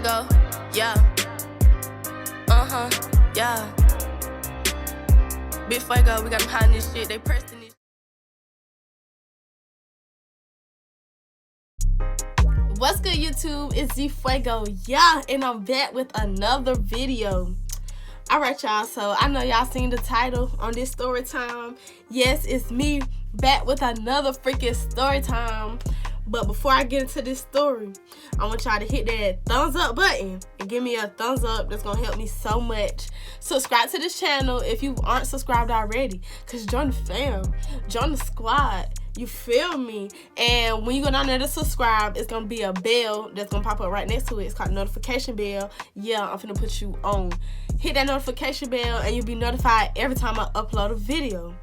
Fuego, yeah. Yeah. Big Fuego, we got them hiding this shit. They pressing this. What's good, YouTube? It's Z Fuego, yeah, and I'm back with another video. Alright, y'all, so I know y'all seen the title on this story time. Yes, it's me back with another freaking story time. But before I get into this story, I want y'all to hit that thumbs up button and give me a thumbs up. That's gonna help me so much. Subscribe to this channel if you aren't subscribed already, cause join the fam, join the squad. You feel me? And when you go down there to subscribe, it's gonna be a bell that's gonna pop up right next to it. It's called notification bell. Yeah, I'm finna put you on. Hit that notification bell and you'll be notified every time I upload a video.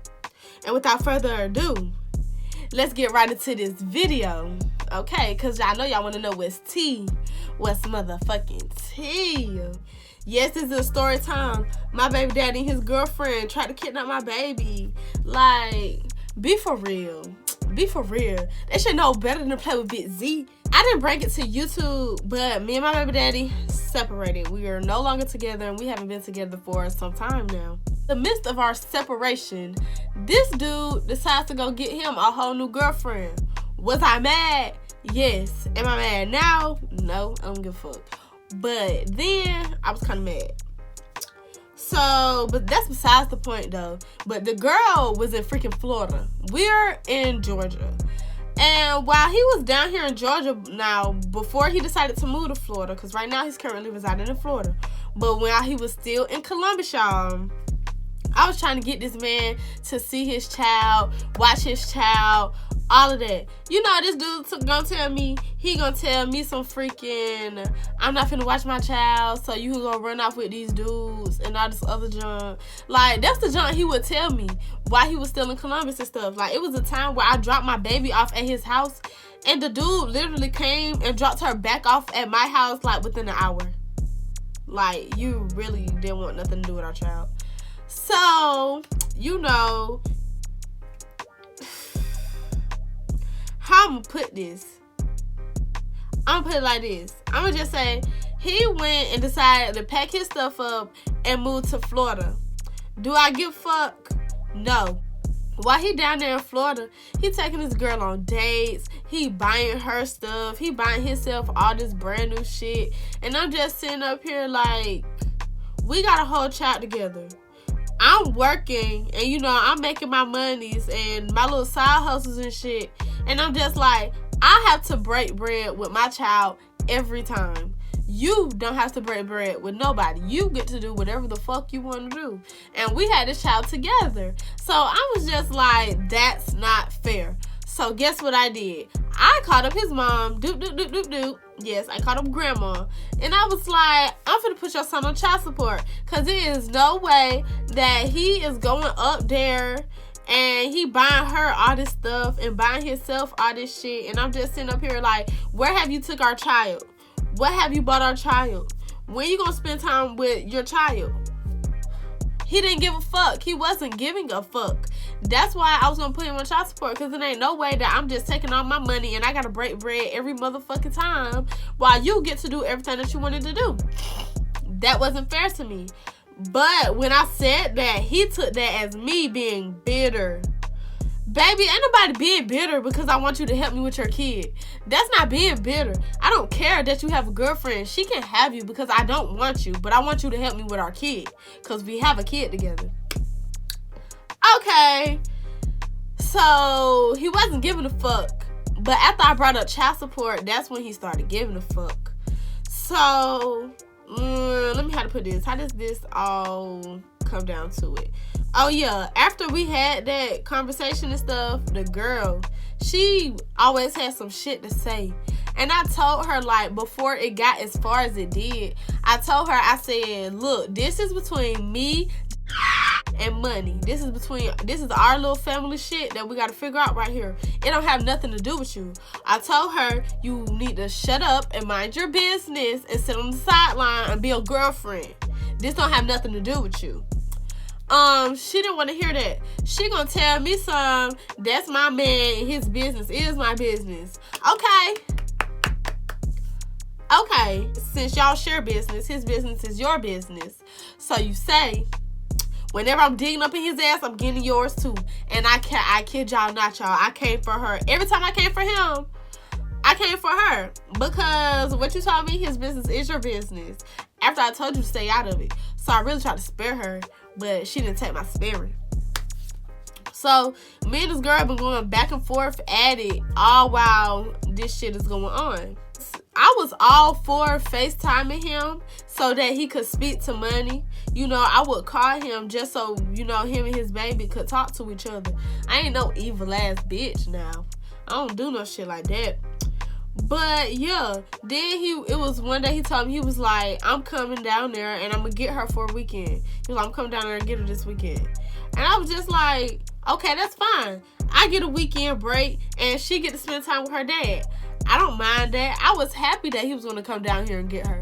And without further ado, let's get right into this video. Okay, cause y'all know y'all wanna know what's tea. What's motherfucking tea? Yes, this is a story time. My baby daddy and his girlfriend tried to kidnap my baby. Like, be for real. Be for real. They should know better than to play with Big Z. I didn't bring it to YouTube, but me and my baby daddy separated. We are no longer together and we haven't been together for some time now. In the midst of our separation, this dude decides to go get him a whole new girlfriend. Was I mad? Yes. Am I mad now? No, I don't give a fuck. But then I was kind of mad. So, but that's besides the point though. But the girl was in freaking Florida. We're in Georgia. And while he was down here in Georgia now, before he decided to move to Florida, because right now he's currently residing in Florida. But while he was still in Columbus, y'all, I was trying to get this man to see his child, watch his child, all of that. You know, this dude gonna tell me, he gonna tell me some freaking, I'm not finna watch my child, so you gonna run off with these dudes and all this other junk. Like, that's the junk he would tell me while he was still in Columbus and stuff. Like, it was a time where I dropped my baby off at his house, and the dude literally came and dropped her back off at my house, like, within an hour. Like, you really didn't want nothing to do with our child. So, you know, how I'm gonna put this? I'm gonna put it like this. I'm gonna just say he went and decided to pack his stuff up and move to Florida. Do I give a fuck? No. While he down there in Florida, he taking this girl on dates. He buying her stuff. He buying himself all this brand new shit. And I'm just sitting up here like, we got a whole child together. I'm working and, you know, I'm making my monies and my little side hustles and shit. And I'm just like, I have to break bread with my child every time. You don't have to break bread with nobody. You get to do whatever the fuck you want to do. And we had this child together. So I was just like, that's not fair. So guess what I did? I called up his mom. Doop, doop, doop, doop, doop. Yes, I called up grandma. And I was like, I'm finna put your son on child support. Because there is no way that he is going up there and he buying her all this stuff and buying himself all this shit. And I'm just sitting up here like, where have you took our child? What have you bought our child? When you gonna spend time with your child? He didn't give a fuck. He wasn't giving a fuck. That's why I was gonna put him on child support, because it ain't no way that I'm just taking all my money and I gotta break bread every motherfucking time while you get to do everything that you wanted to do. That wasn't fair to me. But when I said that, he took that as me being bitter. Baby, ain't nobody being bitter because I want you to help me with your kid. That's not being bitter. I don't care that you have a girlfriend. She can have you because I don't want you, but I want you to help me with our kid because we have a kid together. Okay. So, he wasn't giving a fuck. But after I brought up child support, that's when he started giving a fuck. So, let me how to put this. How does this all come down to it? Oh yeah, after we had that conversation and stuff, the girl, she always had some shit to say. And I told her, like, before it got as far as it did, I told her, I said, look, this is between me and money. This is our little family shit that we gotta figure out right here. It don't have nothing to do with you. I told her, you need to shut up and mind your business and sit on the sideline and be a girlfriend. This don't have nothing to do with you. She didn't want to hear that. She gonna tell me that's my man and his business is my business. Okay. okay, since y'all share business, his business is your business. So you say, whenever I'm digging up in his ass, I'm getting yours too. And I kid y'all not, y'all. I came for her. Every time I came for him, I came for her. Because what you told me, his business is your business. After I told you to stay out of it. So I really tried to spare her, but she didn't take my sparing. So me and this girl been going back and forth at it all while this shit is going on. I was all for FaceTiming him so that he could speak to money. You know, I would call him just so, you know, him and his baby could talk to each other. I ain't no evil ass bitch now. I don't do no shit like that. But yeah, then it was one day he told me, he was like, I'm coming down there and I'm gonna get her for a weekend. He was like, I'm coming down there and get her this weekend. And I was just like, okay, that's fine. I get a weekend break and she get to spend time with her dad. I don't mind that. I was happy that he was gonna come down here and get her.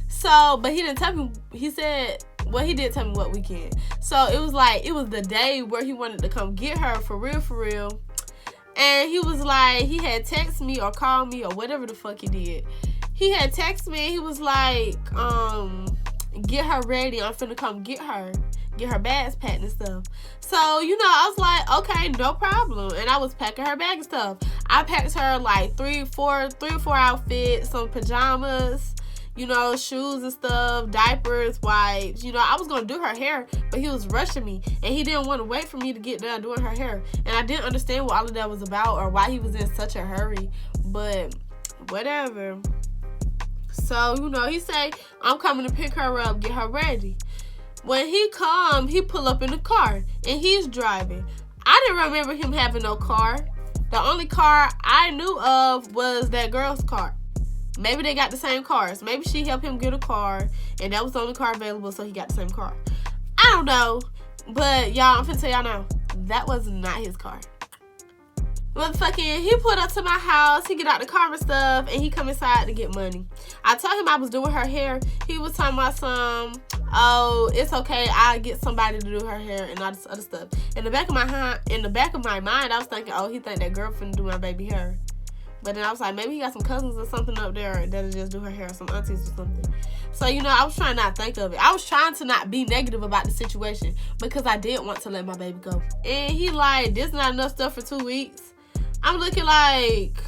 So, but he didn't tell me, he said, well, he did tell me what weekend. So it was like, it was the day where he wanted to come get her for real. And he was like, he had texted me or called me or whatever the fuck he did. He had texted me and he was like, get her ready. I'm finna come get her bags packed and stuff. So, you know, I was like, okay, no problem. And I was packing her bag and stuff. I packed her like three or four outfits, some pajamas, you know, shoes and stuff, diapers, wipes. You know, I was going to do her hair, but he was rushing me. And he didn't want to wait for me to get done doing her hair. And I didn't understand what all of that was about or why he was in such a hurry. But whatever. So, you know, he say, I'm coming to pick her up, get her ready. When he come, he pull up in the car. And he's driving. I didn't remember him having no car. The only car I knew of was that girl's car. Maybe they got the same cars. Maybe she helped him get a car, and that was the only car available, so he got the same car. I don't know. But, y'all, I'm finna tell y'all now, that was not his car. Motherfucking, he pulled up to my house, he get out the car and stuff, and he come inside to get money. I told him I was doing her hair. He was talking about oh, it's okay, I'll get somebody to do her hair and all this other stuff. In the back of my mind, I was thinking, oh, he think that girl finna do my baby hair. But then I was like, maybe he got some cousins or something up there that'll just do her hair, some aunties or something. So, you know, I was trying not to think of it. I was trying to not be negative about the situation because I did want to let my baby go. And he like, this not enough stuff for 2 weeks. I'm looking like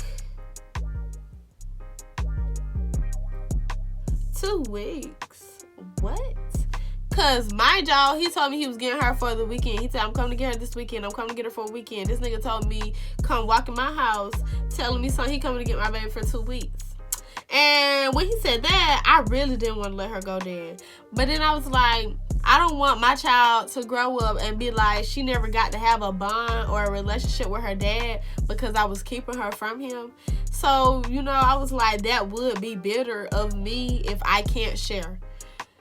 2 weeks. What? Cause mind y'all, he told me he was getting her for the weekend. He said, I'm coming to get her this weekend. I'm coming to get her for a weekend. This nigga told me, come walk in my house, telling me something. He coming to get my baby for 2 weeks. And when he said that, I really didn't want to let her go then. But then I was like, I don't want my child to grow up and be like, she never got to have a bond or a relationship with her dad because I was keeping her from him. So, you know, I was like, that would be bitter of me if I can't share.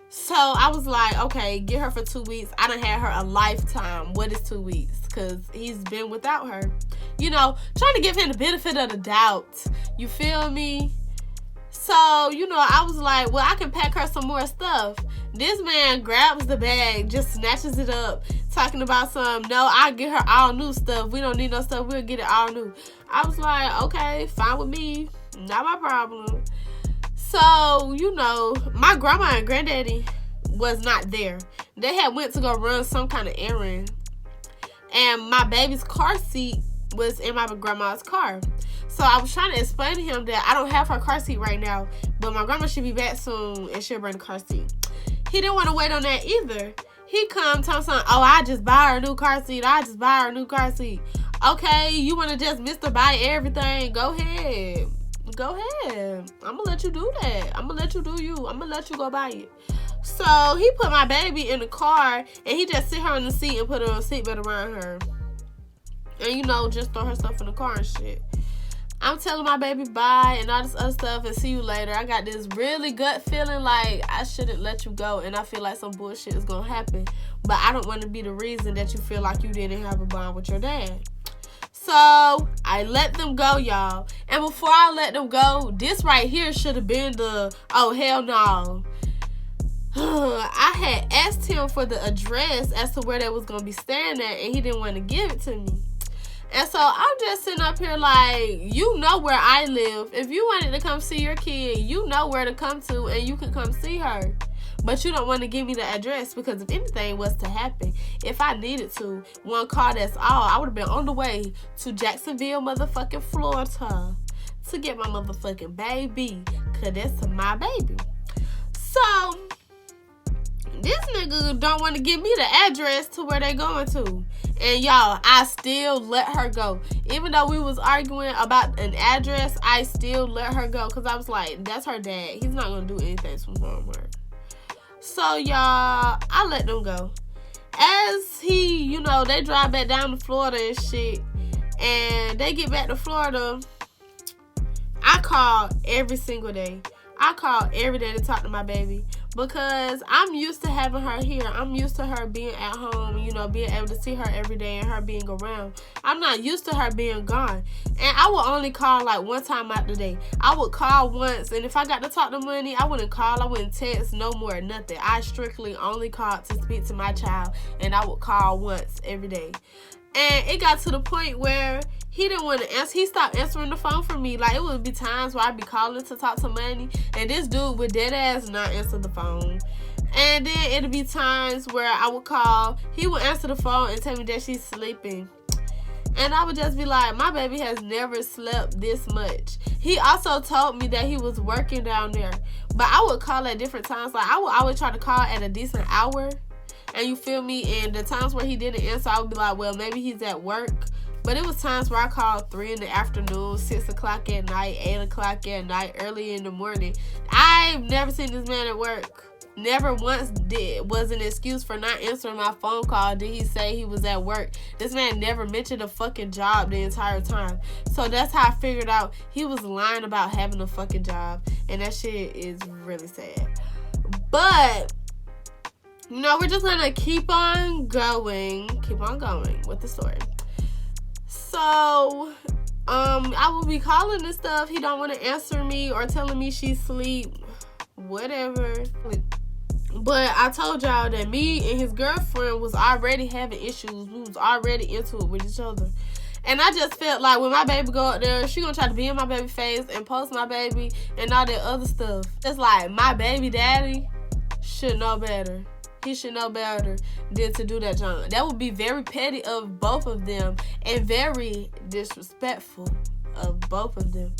So I was like, okay, get her for 2 weeks. I done had her a lifetime. What is 2 weeks? Because he's been without her. You know, trying to give him the benefit of the doubt. You feel me? So, you know, I was like, well, I can pack her some more stuff. This man grabs the bag, just snatches it up, talking about no, I'll get her all new stuff. We don't need no stuff. We'll get it all new. I was like, okay, fine with me. Not my problem. So, you know, my grandma and granddaddy was not there. They had went to go run some kind of errand. And my baby's car seat was in my grandma's car. So I was trying to explain to him that I don't have her car seat right now, but my grandma should be back soon and she'll bring the car seat. He didn't want to wait on that either. He come tell me something, oh, I just buy her a new car seat. I just buy her a new car seat. Okay, you want to just Mr. Buy everything? Go ahead. Go ahead. I'm going to let you do that. I'm going to let you do you. I'm going to let you go buy it. So he put my baby in the car and he just sit her in the seat and put her seatbelt around her. And, you know, just throw her stuff in the car and shit. I'm telling my baby bye and all this other stuff and see you later. I got this really gut feeling like I shouldn't let you go and I feel like some bullshit is going to happen. But I don't want to be the reason that you feel like you didn't have a bond with your dad. So I let them go, y'all. And before I let them go, this right here should have been the, oh, hell no. I had asked him for the address as to where they was going to be staying at and he didn't want to give it to me. And so I'm just sitting up here like, you know where I live. If you wanted to come see your kid, you know where to come to and you can come see her. But you don't want to give me the address because if anything was to happen, if I needed to, one call, that's all. I would have been on the way to Jacksonville, motherfucking Florida to get my motherfucking baby. Because that's my baby. So, this nigga don't want to give me the address to where they going to. And y'all, I still let her go. Even though we was arguing about an address, I still let her go. Because I was like, that's her dad. He's not going to do anything from homework. So, y'all, I let them go. As he, they drive back down to Florida and shit. And they get back to Florida. I call every single day. I call every day to talk to my baby. Because I'm used to having her here. I'm used to her being at home, being able to see her every day and her being around. I'm not used to her being gone. And I would only call like one time out the day. I would call once, and if I got to talk to Money, I wouldn't call. I wouldn't text, no more, nothing. I strictly only called to speak to my child, and I would call once every day. And it got to the point where he didn't want to answer. He stopped answering the phone for me. Like, it would be times where I'd be calling to talk to Money, and this dude would dead ass not answer the phone. And then it'd be times where I would call. He would answer the phone and tell me that she's sleeping. And I would just be like, my baby has never slept this much. He also told me that he was working down there. But I would call at different times. Like, I would always try to call at a decent hour. And you feel me? And the times where he didn't answer, I would be like, well, maybe he's at work. But it was times where I called 3 in the afternoon, 6 o'clock at night, 8 o'clock at night, early in the morning. I've never seen this man at work. Never once was an excuse for not answering my phone call did he say he was at work. This man never mentioned a fucking job the entire time. So that's how I figured out he was lying about having a fucking job. And that shit is really sad. But we're just gonna keep on going with the story. So, I will be calling and stuff. He don't want to answer me or telling me she's asleep, whatever. But I told y'all that me and his girlfriend was already having issues. We was already into it with each other. And I just felt like when my baby go up there, she gonna try to be in my baby face and post my baby and all that other stuff. It's like my baby daddy should know better. He should know better than to do that, John. That would be very petty of both of them and very disrespectful of both of them.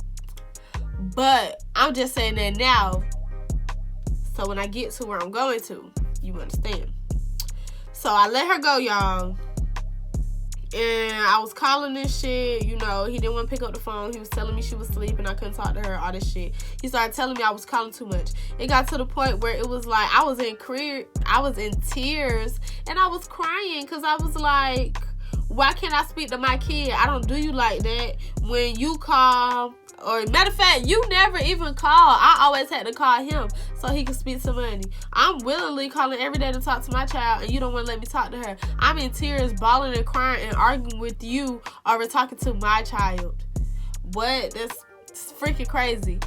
But I'm just saying that now, so when I get to where I'm going to, you understand. So I let her go, y'all. And I was calling this shit, he didn't want to pick up the phone. He was telling me she was asleep and I couldn't talk to her, all this shit. He started telling me I was calling too much. It got to the point where it was like I was in tears and I was crying because I was like, why can't I speak to my kid? I don't do you like that. When you call, or matter of fact, you never even call. I always had to call him so he could speak to Money. I'm willingly calling every day to talk to my child and you don't want to let me talk to her. I'm in tears, bawling and crying and arguing with you over talking to my child. What? That's freaking crazy.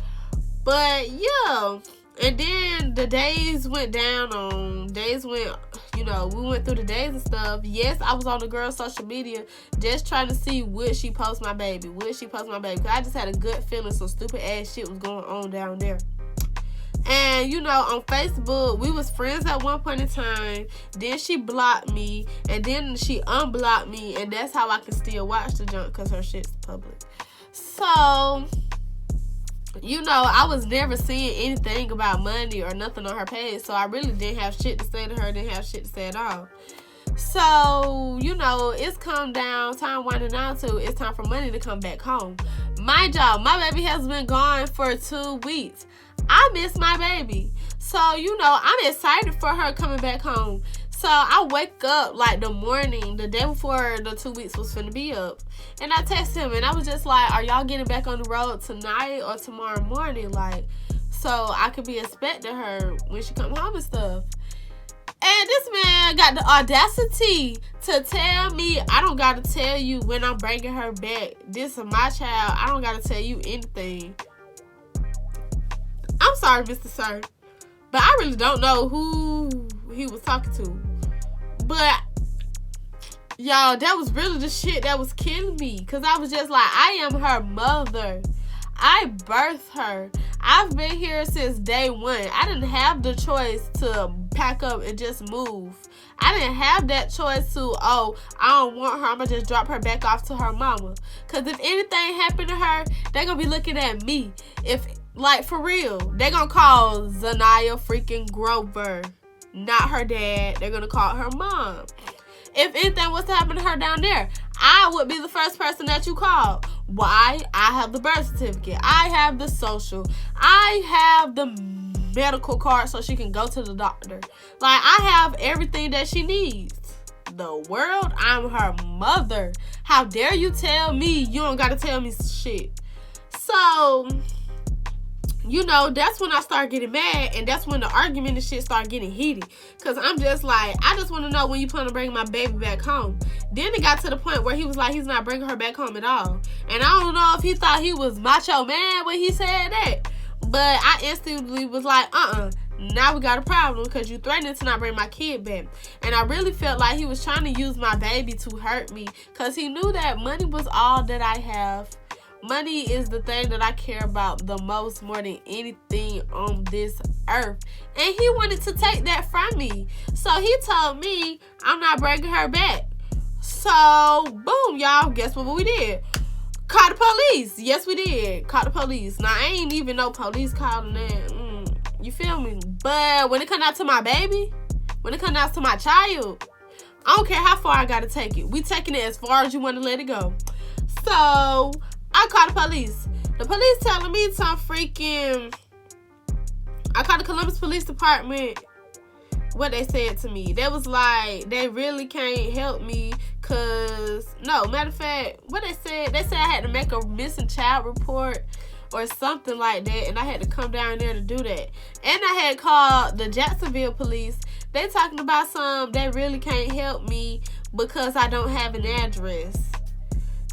But yeah. And then the days went down on, we went through the days and stuff. Yes, I was on the girl's social media just trying to see would she post my baby. Because I just had a good feeling some stupid ass shit was going on down there. And, on Facebook, we was friends at one point in time. Then she blocked me. And then she unblocked me. And that's how I can still watch the junk because her shit's public. So, I was never seeing anything about Money or nothing on her page. So I really didn't have shit to say to her. Didn't have shit to say at all. So, it's come down. Time winding down to it's time for Money to come back home. My baby has been gone for 2 weeks. I miss my baby. So, I'm excited for her coming back home. So I wake up like the morning, the day before the 2 weeks was finna be up. And I text him and I was just like, are y'all getting back on the road tonight or tomorrow morning? Like, so I could be expecting her when she come home and stuff. And this man got the audacity to tell me, I don't gotta tell you when I'm bringing her back. This is my child. I don't gotta tell you anything. I'm sorry, Mr. Sir, but I really don't know who he was talking to. But Y'all, that was really the shit that was killing me. Because I was just like, I am her mother. I birthed her. I've been here since day one. I didn't have the choice to pack up and just move. I didn't have that choice to, oh, I don't want her, I'm going to just drop her back off to her mama. Because if anything happened to her, they're going to be looking at me. If, like, for real, they're going to call Zanaya freaking Grover. Not her dad. They're going to call her mom. If anything was to happen to her down there, I would be the first person that you call. Why? I have the birth certificate. I have the social. I have the medical card so she can go to the doctor. Like, I have everything that she needs. The world, I'm her mother. How dare you tell me you don't got to tell me shit? So, you know, that's when I start getting mad, and that's when the argument and shit start getting heated. Because I'm just like, I just want to know when you plan to bring my baby back home. Then it got to the point where he was like, he's not bringing her back home at all. And I don't know if he thought he was macho man when he said that. But I instantly was like, now we got a problem because you threatened to not bring my kid back. And I really felt like he was trying to use my baby to hurt me because he knew that money was all that I have. Money is the thing that I care about the most, more than anything on this earth. And he wanted to take that from me. So he told me I'm not bringing her back. So, boom, y'all. Guess what we did? Call the police. Yes, we did. Call the police. Now, I ain't even no police calling that. You feel me? But when it comes out to my baby, when it comes out to my child, I don't care how far I got to take it. We taking it as far as you want to let it go. So, I called the police. The police telling me some freaking... I called the Columbus Police Department. What they said to me. They was like, they really can't help me because... No, matter of fact, what they said I had to make a missing child report or something like that. And I had to come down there to do that. And I had called the Jacksonville police. They talking about they really can't help me because I don't have an address.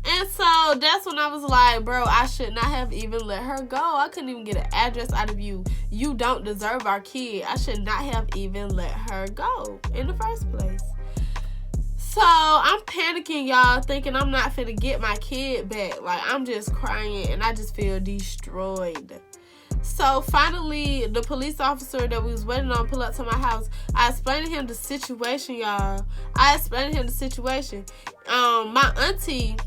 And so that's when I was like, bro, I should not have even let her go. I couldn't even get an address out of you. You don't deserve our kid. I should not have even let her go in the first place. So I'm panicking, y'all, thinking I'm not finna get my kid back. Like, I'm just crying and I just feel destroyed. So finally, the police officer that we was waiting on pulled up to my house. I explained to him the situation, y'all. My auntie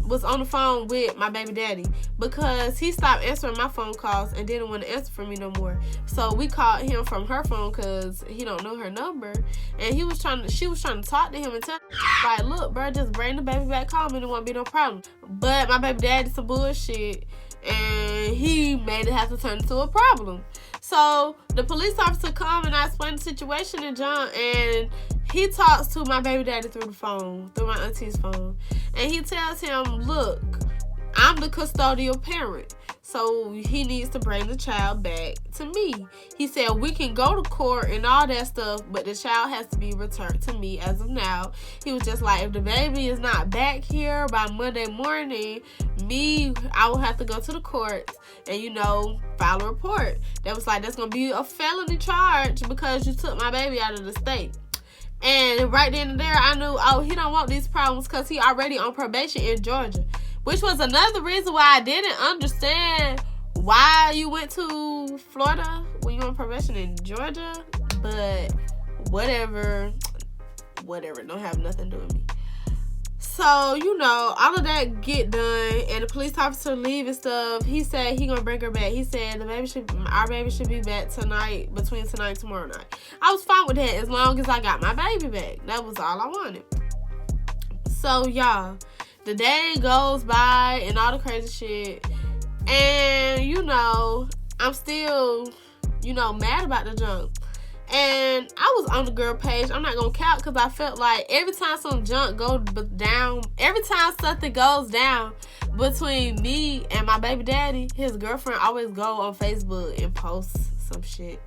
was on the phone with my baby daddy because he stopped answering my phone calls and didn't want to answer for me no more. So we called him from her phone because he don't know her number, and she was trying to talk to him and tell him, like, look, bro, just bring the baby back home and it won't be no problem. But my baby daddy some bullshit, and he made it have to turn into a problem. So the police officer come and I explained the situation to John, and he talks to my baby daddy through the phone, through my auntie's phone. And he tells him, look, I'm the custodial parent, so he needs to bring the child back to me. He said, we can go to court and all that stuff, but the child has to be returned to me as of now. He was just like, if the baby is not back here by Monday morning, I will have to go to the courts and, file a report. That was like, that's going to be a felony charge because you took my baby out of the state. And right then and there, I knew, oh, he don't want these problems because he already on probation in Georgia. Which was another reason why I didn't understand why you went to Florida when you were on probation in Georgia. But whatever, don't have nothing to do with me. So, all of that get done, and the police officer leave and stuff. He said he gonna bring her back. He said our baby should be back tonight, between tonight and tomorrow night. I was fine with that as long as I got my baby back. That was all I wanted. So, y'all, the day goes by and all the crazy shit, and I'm still, mad about the junk. And I was on the girl page. I'm not gonna count because I felt like every time some junk every time something goes down between me and my baby daddy, his girlfriend always go on Facebook and post some shit.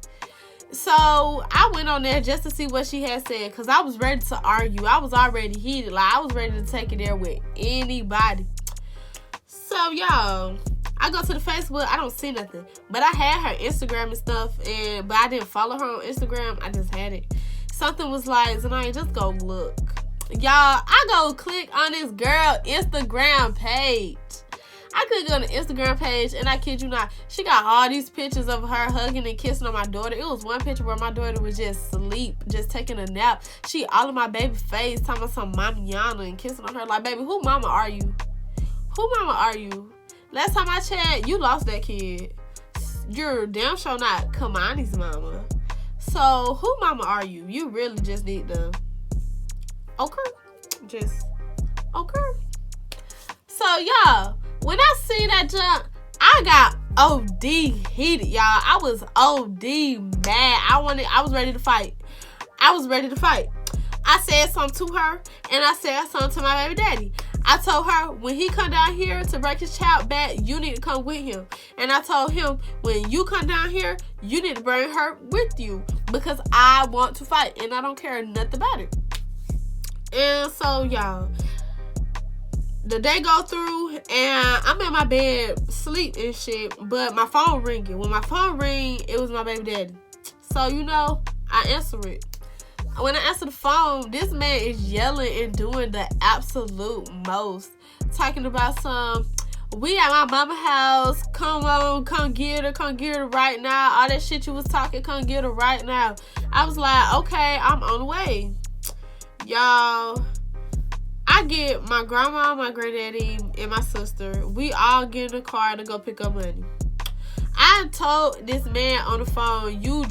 So I went on there just to see what she had said because I was ready to argue. I was already heated. Like, I was ready to take it there with anybody. So, y'all, I go to the Facebook, I don't see nothing. But I had her Instagram and stuff, but I didn't follow her on Instagram. I just had it. Something was like, Zanaya, just go look. Y'all, I go click on this girl Instagram page. I click on the Instagram page, and I kid you not, she got all these pictures of her hugging and kissing on my daughter. It was one picture where my daughter was just asleep, just taking a nap. She all in my baby face, talking about some mamiana and kissing on her. Like, baby, who mama are you? Who mama are you? Last time I checked, you lost that kid. You're damn sure not Kamani's mama. So, who mama are you? You really just need to... Okay. Just... Okay. So, y'all, when I see that jump, I got OD heated, y'all. I was OD mad. I was ready to fight. I was ready to fight. I said something to her, and I said something to my baby daddy. I told her, when he come down here to break his child back, you need to come with him. And I told him, when you come down here, you need to bring her with you, because I want to fight, and I don't care nothing about it. And so, y'all, the day go through, and I'm in my bed, sleep and shit, but my phone ringing. When my phone ring, it was my baby daddy. So, you know, I answer it. When I answer the phone, this man is yelling and doing the absolute most. Talking about some, we at my mama's house, come on, come get her right now. All that shit you was talking, come get her right now. I was like, okay, I'm on the way. Y'all, I get my grandma, my granddaddy, and my sister. We all get in the car to go pick up money. I told this man on the phone, you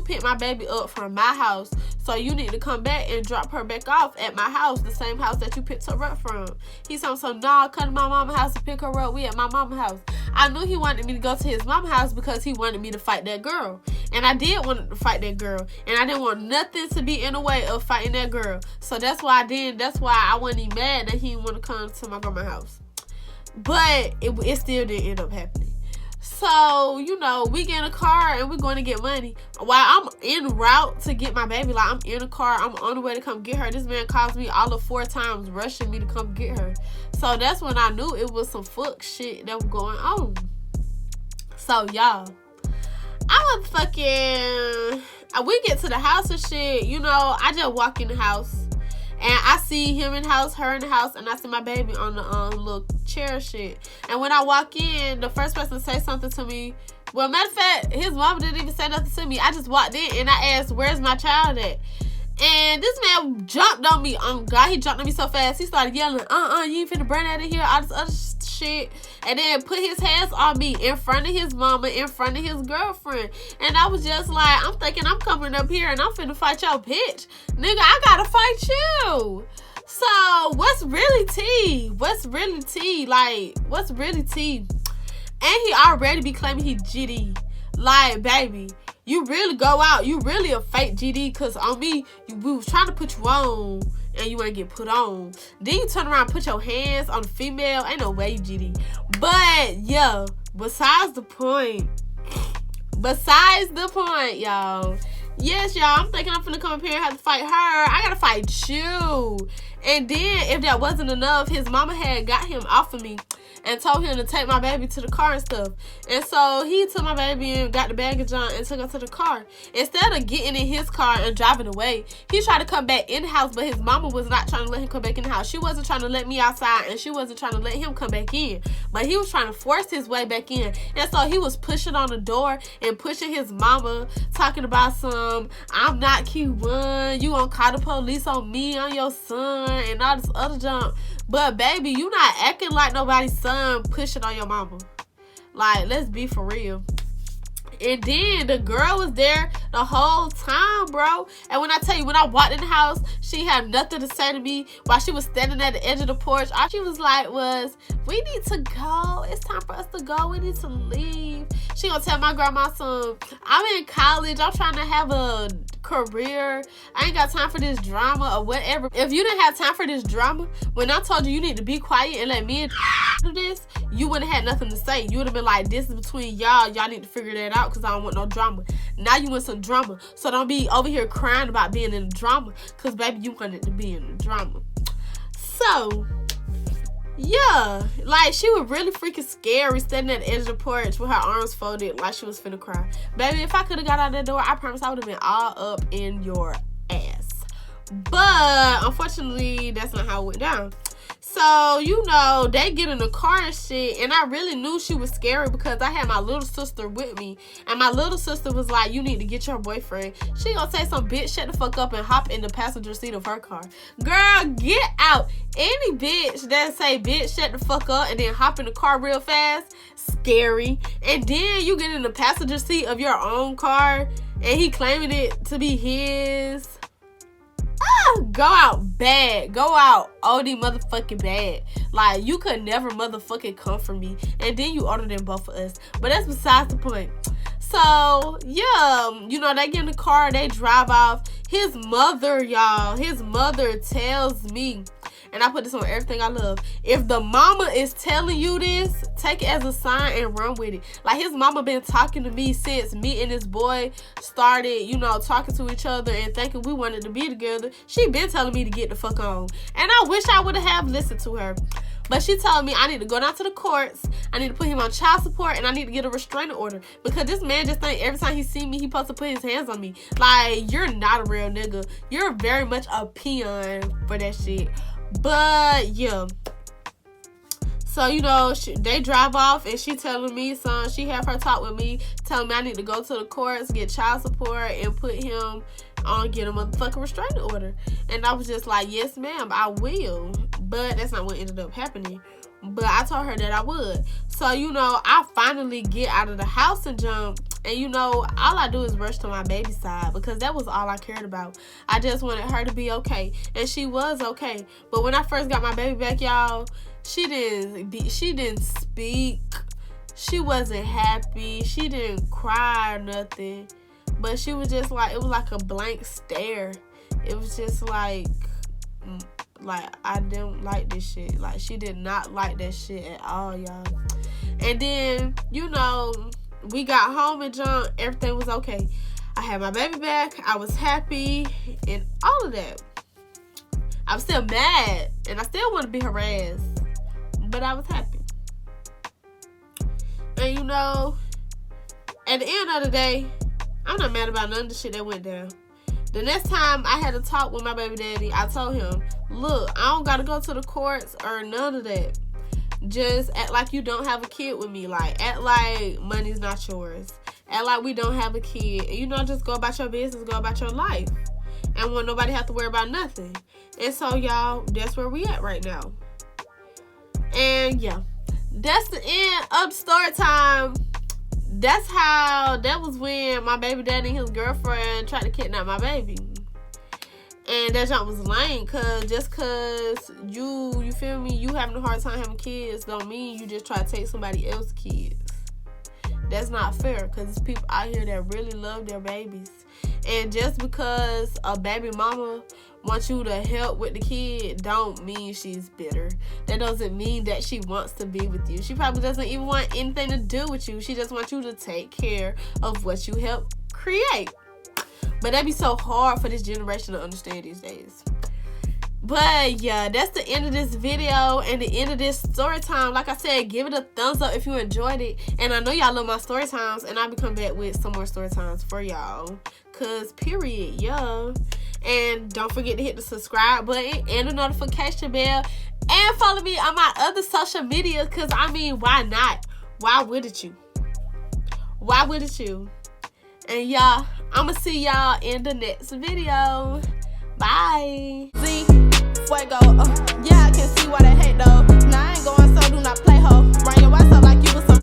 pick my baby up from my house, so you need to come back and drop her back off at my house, the same house that you picked her up from. He said, so nah, come to my mama's house and pick her up. We at my mama's house. I knew he wanted me to go to his mama's house because he wanted me to fight that girl. And I did want to fight that girl. And I didn't want nothing to be in the way of fighting that girl. So that's why I wasn't even mad that he didn't want to come to my grandma's house. But it still didn't end up happening. So, you know, we get in a car and we're going to get money. While I'm en route to get my baby, like, I'm in a car, I'm on the way to come get her. This man calls me all of 4 times, rushing me to come get her. So that's when I knew it was some fuck shit that was going on. So, y'all, we get to the house and shit, you know, I just walk in the house. And I see him in the house, her in the house, and I see my baby on the little chair shit. And when I walk in, the first person to say something to me, well, matter of fact, his mama didn't even say nothing to me. I just walked in and I asked, where's my child at? And this man jumped on me. God, he jumped on me so fast. He started yelling, you ain't finna bring that in here, all this other shit. And then put his hands on me in front of his mama, in front of his girlfriend. And I was just like, I'm thinking I'm coming up here and I'm finna fight your bitch. Nigga, I gotta fight you. So, what's really tea? What's really tea? Like, what's really tea? And he already be claiming he GD. Like, baby, you really go out, you really a fake GD, because on me, we was trying to put you on and you ain't get put on. Then you turn around and put your hands on the female. Ain't no way you GD. But, yeah, besides the point, y'all. Yes, y'all, I'm thinking I'm finna come up here and have to fight her. I gotta fight you. And then, if that wasn't enough, his mama had got him off of me and told him to take my baby to the car and stuff. And so he took my baby and got the baggage on and took her to the car. Instead of getting in his car and driving away, he tried to come back in the house, but his mama was not trying to let him come back in the house. She wasn't trying to let me outside, and she wasn't trying to let him come back in. But he was trying to force his way back in. And so he was pushing on the door and pushing his mama, talking about some, I'm not Q1, you gonna call the police on me, on your son, and all this other junk. But baby, you not acting like nobody's son pushing on your mama. Like, let's be for real. And then the girl was there the whole time, bro. And when I tell you, when I walked in the house, she had nothing to say to me while she was standing at the edge of the porch. All she was like was, we need to go. It's time for us to go. We need to leave. She gonna tell my grandma some, I'm in college. I'm trying to have a career. I ain't got time for this drama or whatever. If you didn't have time for this drama, when I told you you need to be quiet and let me do this, you wouldn't have had nothing to say. You would have been like, this is between y'all. Y'all need to figure that out because I don't want no drama. Now you want some drama. So don't be over here crying about being in the drama because, baby, you wanted to be in the drama. So, yeah. Like, she was really freaking scary standing at the edge of the porch with her arms folded like she was finna cry. Baby, if I could have got out that door, I promise I would have been all up in your ass. But unfortunately, that's not how it went down. So, you know, they get in the car and shit, and I really knew she was scary because I had my little sister with me, and my little sister was like, you need to get your boyfriend. She gonna say some bitch, shut the fuck up and hop in the passenger seat of her car. Girl, get out. Any bitch that say bitch, shut the fuck up and then hop in the car real fast, scary. And then you get in the passenger seat of your own car and he claiming it to be his. Go out bad. Go out OD motherfucking bad. Like, you could never motherfucking come for me. And then you older than both of us. But that's besides the point. So, yeah, you know, they get in the car, they drive off. His mother, y'all, his mother tells me, and I put this on everything I love, if the mama is telling you this, take it as a sign and run with it. Like, his mama been talking to me since me and this boy started, you know, talking to each other and thinking we wanted to be together. She been telling me to get the fuck on. And I wish I would have listened to her. But she told me I need to go down to the courts, I need to put him on child support, and I need to get a restraining order. Because this man just think every time he see me, he supposed to put his hands on me. Like, you're not a real nigga. You're very much a peon for that shit. But, yeah. So, you know, they drive off, and she telling me, son, she have her talk with me, telling me I need to go to the courts, get child support, and put him on, get a motherfucking restraining order. And I was just like, yes, ma'am, I will. But that's not what ended up happening. But I told her that I would. So, you know, I finally get out of the house and jump. And, you know, all I do is rush to my baby side because that was all I cared about. I just wanted her to be okay. And she was okay. But when I first got my baby back, y'all, she didn't speak. She wasn't happy. She didn't cry or nothing. But she was just like, it was like a blank stare. It was just like I didn't like this shit. Like, she did not like that shit at all, y'all. And then, you know, we got home and jump. Everything was okay. I had my baby back. I was happy and all of that. I was still mad and I still want to be harassed, but I was happy. And, you know, at the end of the day, I'm not mad about none of the shit that went down. The next time I had a talk with my baby daddy, I told him, look, I don't got to go to the courts or none of that. Just act like you don't have a kid with me. Like, act like money's not yours. Act like we don't have a kid. And, you know, just go about your business, go about your life. And want nobody have to worry about nothing. And so, y'all, that's where we at right now. And, yeah, that's the end of the story time. That was when my baby daddy and his girlfriend tried to kidnap my baby. And that jump was lame, just cause you feel me, you having a hard time having kids don't mean you just try to take somebody else's kids. That's not fair, cause there's people out here that really love their babies. And just because a baby mama wants you to help with the kid don't mean she's bitter. That doesn't mean that she wants to be with you. She probably doesn't even want anything to do with you. She just wants you to take care of what you help create. But that'd be so hard for this generation to understand these days. But yeah, that's the end of this video and the end of this story time. Like I said, give it a thumbs up if you enjoyed it. And I know y'all love my story times, and I'll be coming back with some more story times for y'all. Cause period, yeah. And don't forget to hit the subscribe button and the notification bell. And follow me on my other social media. Cause I mean, why not? Why wouldn't you? Why wouldn't you? And y'all, I'ma see y'all in the next video. Bye. Fuego, yeah, I can see why they hate though. Now I ain't going so do not play ho. Run your ass up.